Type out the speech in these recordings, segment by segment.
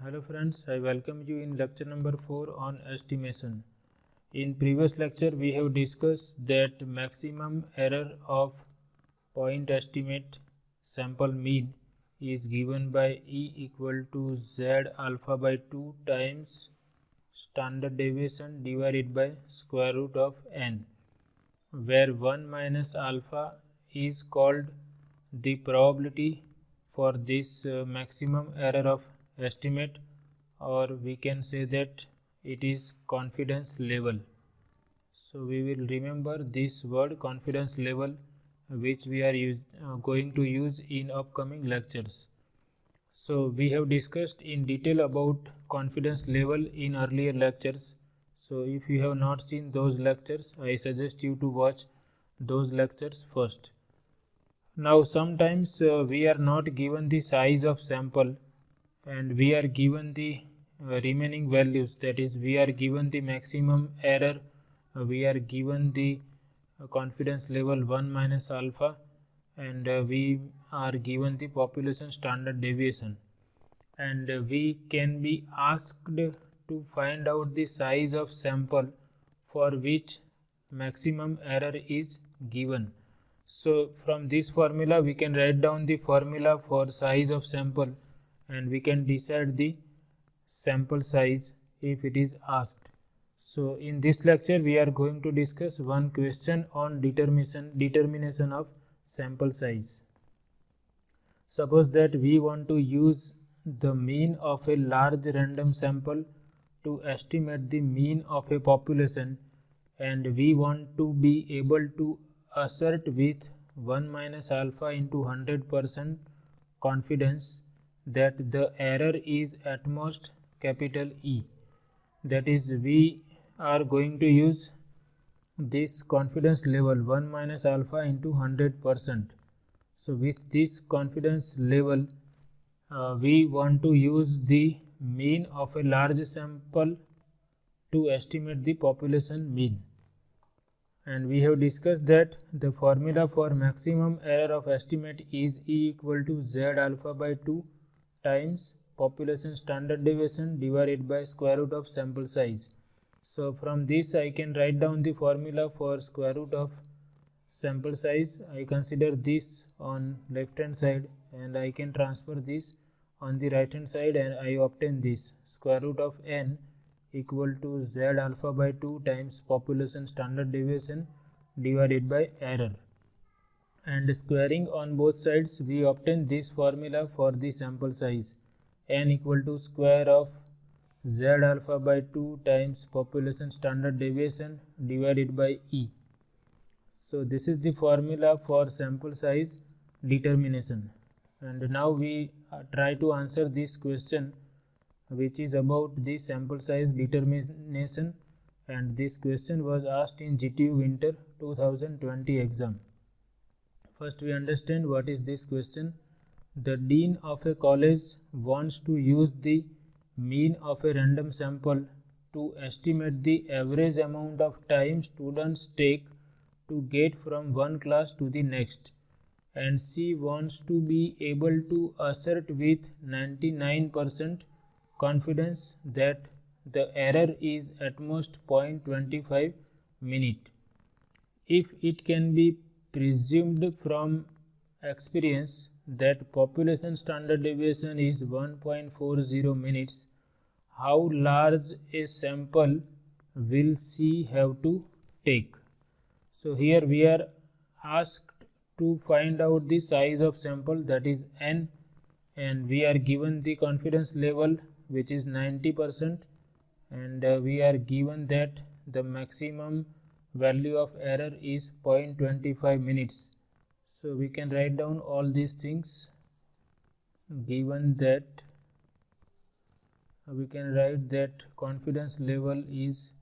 Hello friends, I welcome you in lecture number 4 on estimation. In previous lecture we have discussed that maximum error of point estimate sample mean is given by E equal to Z alpha by 2 times standard deviation divided by square root of n, where 1 minus alpha is called the probability for this maximum error of estimate, or we can say that it is confidence level. So we will remember this word confidence level, which we are going to use in upcoming lectures. So we have discussed in detail about confidence level in earlier lectures. So if you have not seen those lectures, I suggest you to watch those lectures first. Now sometimes we are not given the size of sample and we are given the remaining values, that is we are given the maximum error, we are given the confidence level 1 minus alpha, and we are given the population standard deviation, and we can be asked to find out the size of sample for which maximum error is given. So from this formula we can write down the formula for size of sample and we can decide the sample size if it is asked. So in this lecture we are going to discuss one question on determination of sample size. Suppose that we want to use the mean of a large random sample to estimate the mean of a population, and we want to be able to assert with 1 minus alpha into 100% confidence that the error is at most capital E. That is, we are going to use this confidence level 1 minus alpha into 100%. So with this confidence level we want to use the mean of a large sample to estimate the population mean. And we have discussed that the formula for maximum error of estimate is E equal to Z alpha by 2 times population standard deviation divided by square root of sample size. So from this I can write down the formula for square root of sample size. I consider this on left hand side and I can transfer this on the right hand side, and I obtain this square root of n equal to Z alpha by 2 times population standard deviation divided by error, and squaring on both sides we obtain this formula for the sample size, n equal to square of Z alpha by 2 times population standard deviation divided by E. So this is the formula for sample size determination, and now we try to answer this question which is about the sample size determination, and this question was asked in GTU Winter 2020 exam. First we understand what is this question. The dean of a college wants to use the mean of a random sample to estimate the average amount of time students take to get from one class to the next, and she wants to be able to assert with 99% confidence that the error is at most 0.25 minute. If it can be presumed from experience that population standard deviation is 1.40 minutes, how large a sample will she have to take? So here we are asked to find out the size of sample, that is n, and we are given the confidence level which is 90%, and we are given that the maximum value of error is 0.25 minutes. So we can write down all these things. Given that, we can write that confidence level is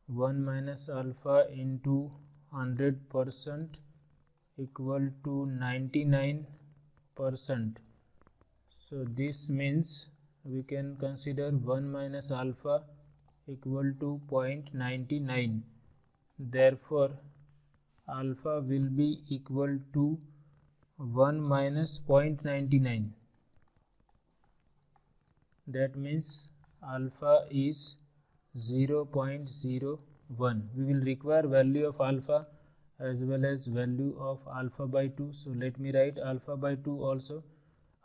1 minus alpha into 100% equal to 99%. So this means we can consider 1 minus alpha equal to 0.99. Therefore alpha will be equal to 1 minus 0.99. that means alpha is 0.01. We will require value of alpha as well as value of alpha by 2. So let me write alpha by 2 also.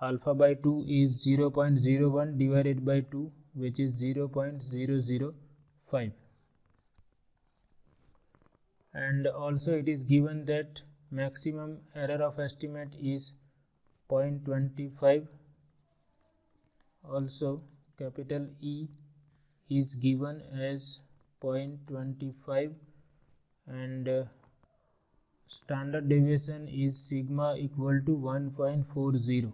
Alpha by 2 is 0.01 divided by 2, which is 0.005. And also it is given that maximum error of estimate is 0.25. Also capital E is given as 0.25 and standard deviation is sigma equal to 1.40.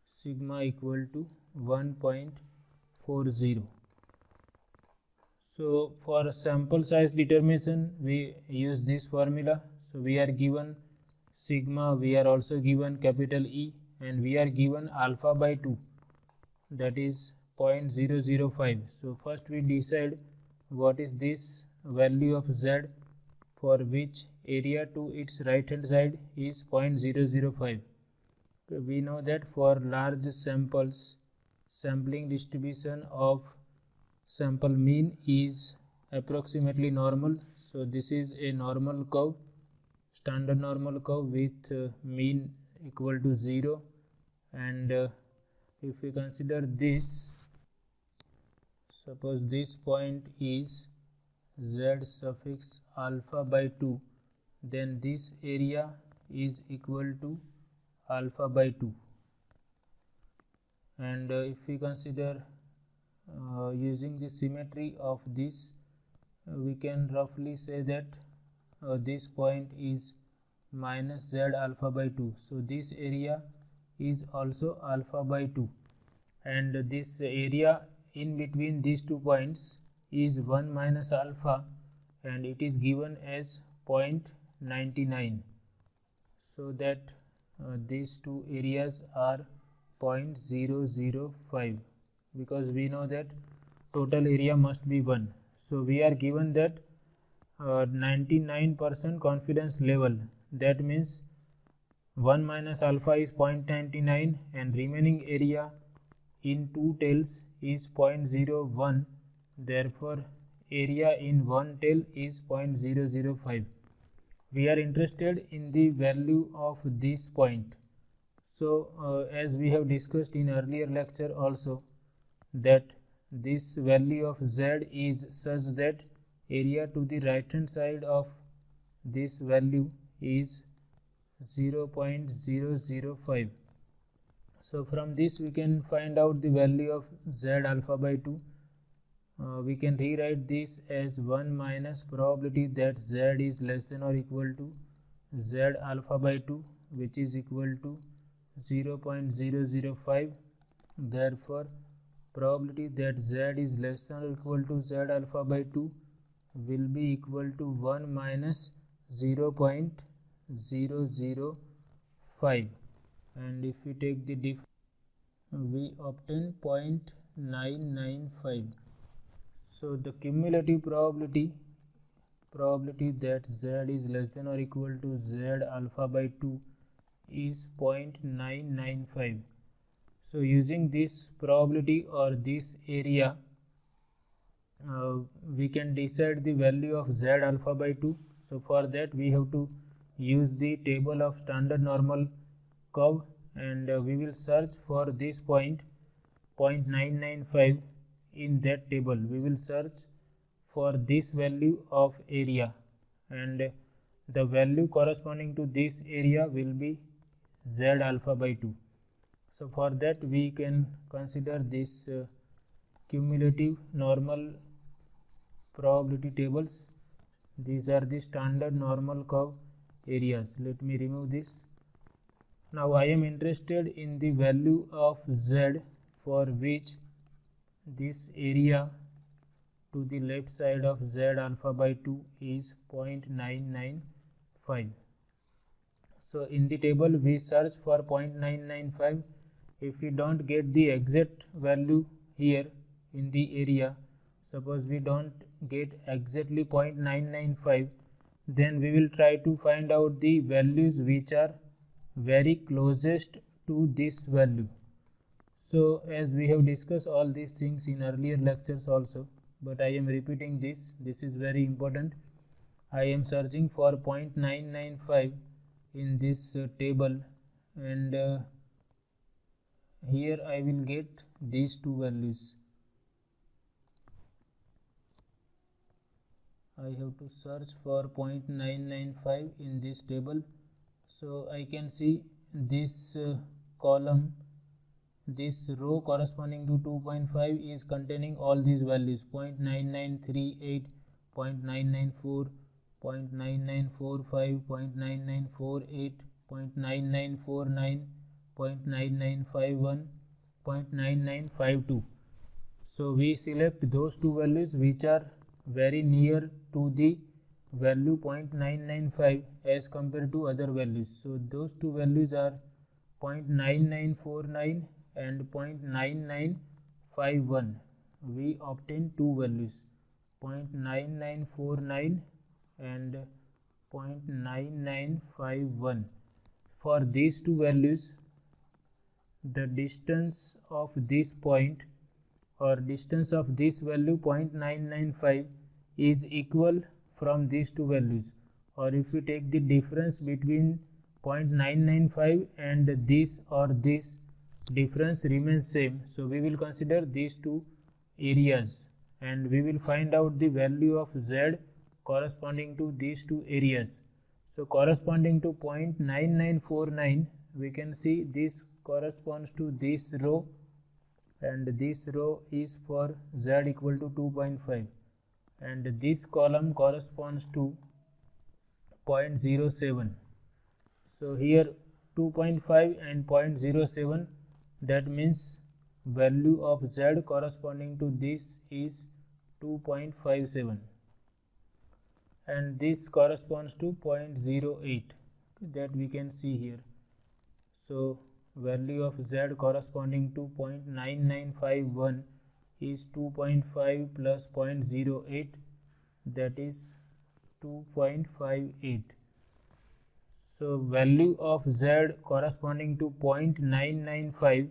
Sigma equal to 1.40. So for sample size determination we use this formula. So we are given sigma, we are also given capital E, and we are given alpha by 2, that is 0.005. So first we decide what is this value of Z, for which area to its right hand side is 0.005. We know that for large samples, sampling distribution of sample mean is approximately normal. So this is a normal curve, standard normal curve with mean equal to 0. And if we consider this, suppose this point is Z suffix alpha by 2, then this area is equal to alpha by 2. And if we consider using the symmetry of this, we can roughly say that this point is minus Z alpha by 2. So this area is also alpha by 2, and this area in between these 2 points is 1 minus alpha, and it is given as 0.99. So that these 2 areas are 0.005, because we know that total area must be 1. So we are given that 99% confidence level, that means 1 minus alpha is 0.99 and remaining area in 2 tails is 0.01. Therefore area in 1 tail is 0.005. We are interested in the value of this point. So as we have discussed in earlier lecture also, that this value of Z is such that area to the right hand side of this value is 0.005. So from this we can find out the value of Z alpha by 2. We can rewrite this as 1 minus probability that Z is less than or equal to Z alpha by 2, which is equal to 0.005. Therefore probability that Z is less than or equal to Z alpha by 2 will be equal to 1 minus 0.005, and if we take the diff, we obtain 0.995. So the cumulative probability that Z is less than or equal to Z alpha by 2 is 0.995. So using this probability or this area, we can decide the value of Z alpha by 2. So for that we have to use the table of standard normal curve, and we will search for this point 0.995. In that table we will search for this value of area, and the value corresponding to this area will be Z alpha by 2. So for that we can consider this cumulative normal probability tables. These are the standard normal curve areas. Let me remove this. Now I am interested in the value of Z, for which this area to the left side of Z alpha by 2 is 0.995. So in the table we search for 0.995. If we don't get the exact value here in the area, suppose we don't get exactly 0.995, then we will try to find out the values which are very closest to this value. So as we have discussed all these things in earlier lectures also, but I am repeating this is very important. I am searching for 0.995 in this table, and here I will get these two values. I have to search for 0.995 in this table. So I can see this column, this row corresponding to 2.5 is containing all these values: 0.9938, 0.994, 0.9945, 0.9948, 0.9949, 0.9951, 0.9952. So we select those two values which are very near to the value 0.995 as compared to other values. So those two values are 0.9949 and 0.9951. We obtain two values, 0.9949 and 0.9951. For these two values, the distance of this point or distance of this value 0.995 is equal from these two values, or if you take the difference between 0.995 and this or this, difference remains same. So we will consider these two areas and we will find out the value of z corresponding to these two areas. So corresponding to 0.9949, we can see this corresponds to this row, and this row is for z equal to 2.5, and this column corresponds to 0.07. So here 2.5 and 0.07, that means value of z corresponding to this is 2.57, and this corresponds to 0.08, that we can see here. So value of z corresponding to 0.9951 is 2.5 plus 0.08, that is 2.58. So value of z corresponding to 0.995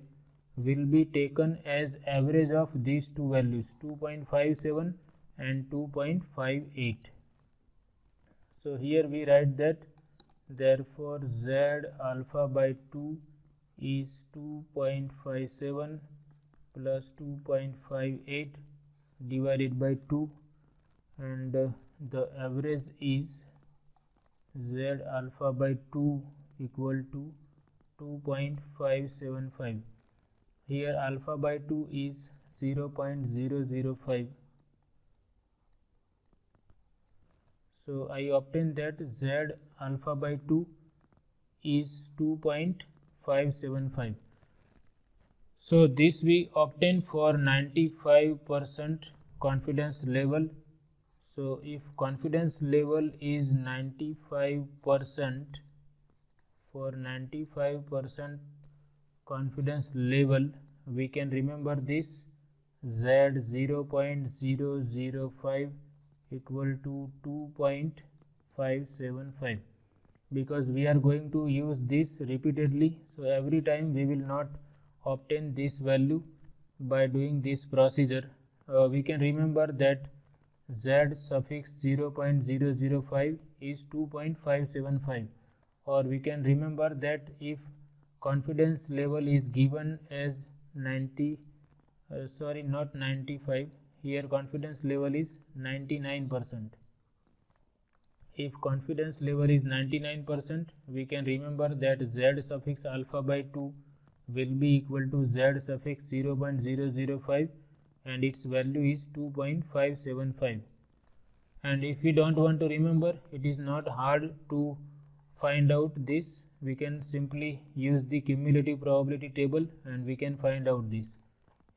will be taken as average of these two values, 2.57 and 2.58. So here we write that therefore z alpha by 2 is 2.57 plus 2.58 divided by 2, and the average is z alpha by 2 equal to 2.575. Here alpha by 2 is 0.005. So I obtain that z alpha by 2 is 2.575. So this we obtain for 95% confidence level. So if confidence level is 95%, for 95% confidence level, we can remember this z 0.005 equal to 2.575, because we are going to use this repeatedly. So every time we will not obtain this value by doing this procedure. We can remember that z suffix 0.005 is 2.575, or we can remember that if confidence level is given as 95, here confidence level is 99%. If confidence level is 99%, we can remember that z suffix alpha by 2 will be equal to z suffix 0.005 and its value is 2.575. And if we don't want to remember, it is not hard to find out this. We can simply use the cumulative probability table and we can find out this.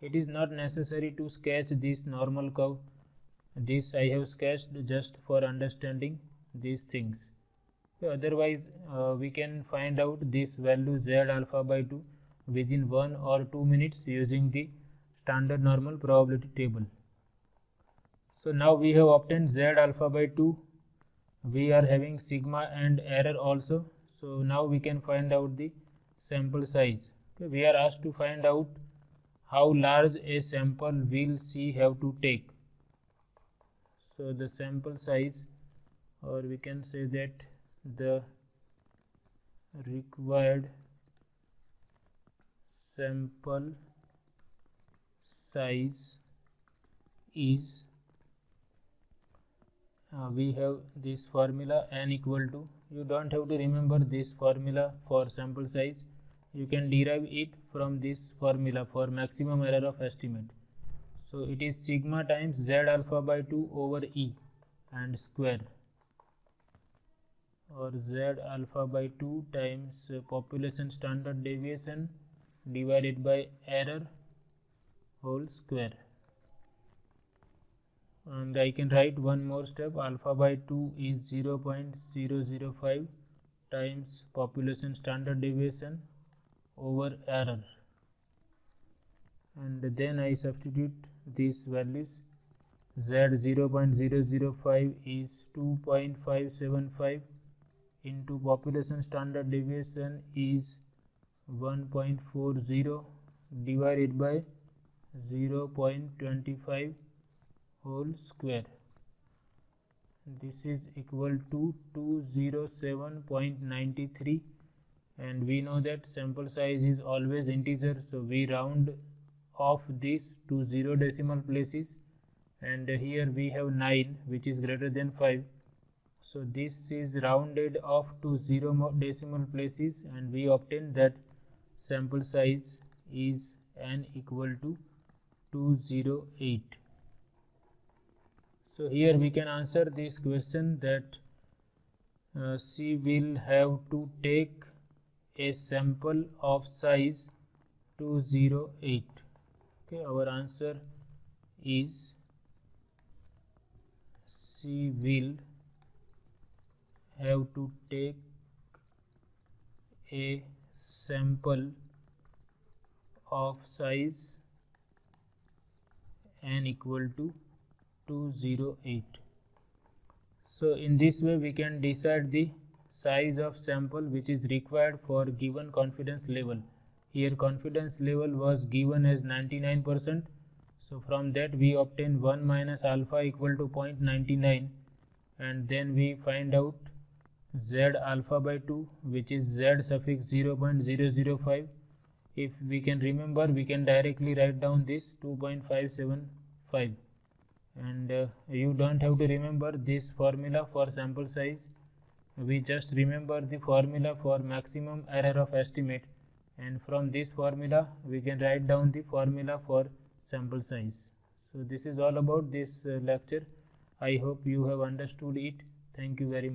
It is not necessary to sketch this normal curve. This I have sketched just for understanding these things. So otherwise we can find out this value z alpha by 2 within 1 or 2 minutes using the standard normal probability table. So now we have obtained z alpha by 2. We are having sigma and error also. So now we can find out the sample size. Okay, we are asked to find out how large a sample will C have to take. So the sample size, or we can say that the required sample size is, we have this formula n equal to, you don't have to remember this formula for sample size, you can derive it from this formula for maximum error of estimate. So it is sigma times z alpha by 2 over E and square, or z alpha by 2 times population standard deviation divided by error whole square. And I can write one more step, alpha by 2 is 0.005 times population standard deviation over error, and then I substitute these values. Z 0.005 is 2.575 into population standard deviation is 1.40 divided by 0.25 whole square. This is equal to 207.93, and we know that sample size is always integer, so we round off this to 0 decimal places, and here we have 9 which is greater than 5, so this is rounded off to 0 decimal places, and we obtain that sample size is n equal to 208. So here we can answer this question that C will have to take a sample of size 208. Okay, our answer is C will have to take a sample of size n equal to 208. So in this way we can decide the size of sample which is required for given confidence level. Here confidence level was given as 99%, so from that we obtain 1 minus alpha equal to 0.99, and then we find out z alpha by 2 which is z suffix 0.005. If we can remember, we can directly write down this 2.575, and you don't have to remember this formula for sample size, we just remember the formula for maximum error of estimate, and from this formula we can write down the formula for sample size. So this is all about this lecture. I hope you have understood it. Thank you very much.